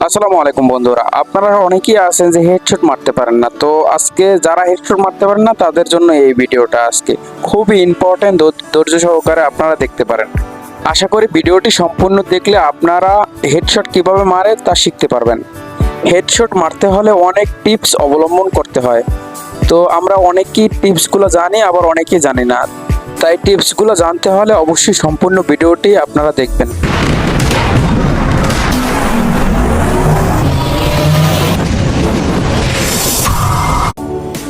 আসসালামু আলাইকুম বন্ধুরা, আপনারা অনেকেই আছেন যে হেডশট মারতে পারেন না। তো আজকে যারা হেডশট মারতে পারেন না তাদের জন্য এই ভিডিওটা আজকে খুবই ইম্পর্টেন্ট। ধৈর্য সহকারে আপনারা দেখতে পারেন। আশা করি ভিডিওটি সম্পূর্ণ দেখলে আপনারা হেডশট কিভাবে মারে তা শিখতে পারবেন। হেডশট মারতে হলে অনেক টিপস অবলম্বন করতে হয়। তো আমরা অনেকেই টিপসগুলো জানি, আবার অনেকেই জানি না। তাই টিপসগুলো জানতে হলে অবশ্যই সম্পূর্ণ ভিডিওটি আপনারা দেখবেন।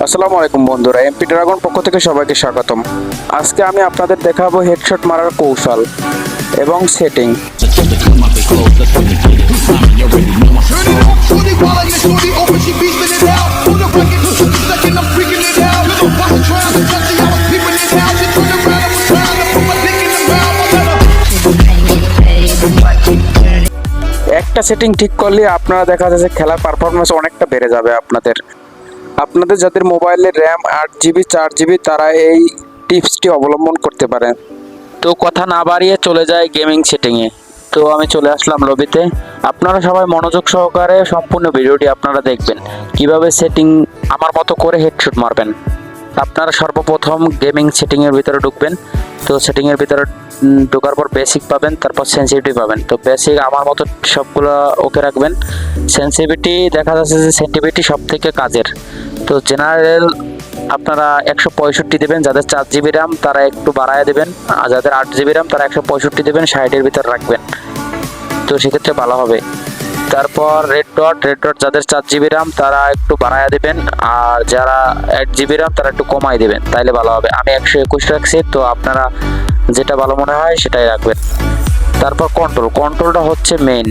আসসালামু আলাইকুম বন্ধুরা, এমপি ড্রাগন পক্ষ থেকে সবাইকে স্বাগতম। আজকে আমি আপনাদের দেখাবো হেডশট মারার কৌশল এবং সেটিং। একটা সেটিং ঠিক করলে আপনারা দেখা যাচ্ছে খেলার পারফরমেন্স অনেকটা বেড়ে যাবে। আপনাদের যাদের মোবাইলে র্যাম 8 GB 4 GB তারা এই টিপসটি অবলম্বন করতে পারেন। তো কথা না বাড়িয়ে চলে যায় গেমিং সেটিংয়ে। তো আমি চলে আসলাম লবিতে। আপনারা সবাই মনোযোগ সহকারে সম্পূর্ণ ভিডিওটি আপনারা দেখবেন কিভাবে সেটিং আমার মতো করে হেডশট মারবেন। আপনারা সর্বপ্রথম গেমিং সেটিংয়ের ভিতরে ঢুকবেন। তো সেটিংয়ের ভিতরে ঢোকার পর বেসিক পাবেন, তারপর সেন্সিটিভিটি পাবেন। তো বেসিক আমার মতো সবগুলো ওকে রাখবেন। সেন্সিটিভিটি দেখা যাচ্ছে যে সেন্সিটিভিটি সব থেকে কাজের। তো জেনারেল আপনারা 165 দেবেন। যাদের 4 GB র্যাম তারা একটু বাড়ায় দেবেন, আর যাদের 8 GB র্যাম তারা 165 দেবেন, 60-এর ভিতর রাখবেন। তো সেক্ষেত্রে ভালো হবে। তারপর রেড ডট যাদের 4 GB র্যাম তারা একটু বাড়ায় দেবেন, আর যারা 8 GB র্যাম তারা একটু কমাই দেবেন, তাইলে ভালো হবে। আমি 121 রাখছি, তো আপনারা যেটা ভালো মনে হয় সেটাই রাখবেন। তারপর কন্ট্রোলটা হচ্ছে মেইন।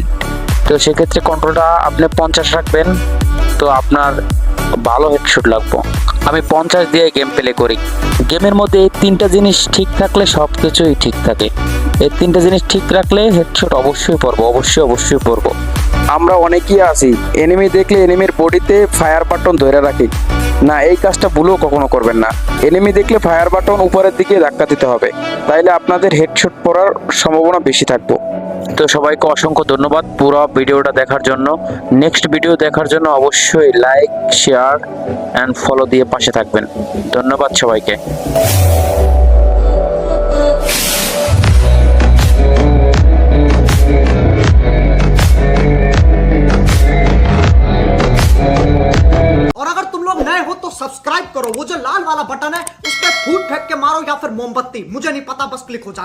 তো সেক্ষেত্রে কন্ট্রোলটা আপনি 50 রাখবেন। তো আপনার ভালো হেডশট লাগবে। আমি 50 দিয়ে গেম প্লে করি। গেমের মধ্যে এই তিনটা জিনিস ঠিক থাকলে সব কিছুই ঠিক থাকে। এই তিনটা জিনিস ঠিক রাখলে হেডশট অবশ্যই পড়বো, অবশ্যই পড়বো। আমরা অনেকেই আছি এনিমি দেখলে এনিমির বডিতে ফায়ার বাটন ধরে রাখি না, এই কাজটা ভুলেও কখনো করবেন না। এনিমি দেখলে ফায়ার বাটন উপরের দিকে ধাক্কা দিতে হবে, তাইলে আপনাদের হেডশট পড়ার সম্ভাবনা বেশি থাকবে। তো সবাইকে অসংখ্য ধন্যবাদ পুরো ভিডিওটা দেখার জন্য। নেক্সট ভিডিও দেখার জন্য অবশ্যই লাইক, শেয়ার অ্যান্ড ফলো দিয়ে পাশে থাকবেন। ধন্যবাদ সবাইকে। और अगर तुम लोग नए हो तो सब्सक्राइब करो, वो जो लाल वाला बटन है उस पर फूट फेंक के मारो या फिर मोमबत्ती, मुझे नहीं पता, बस क्लिक हो जाना।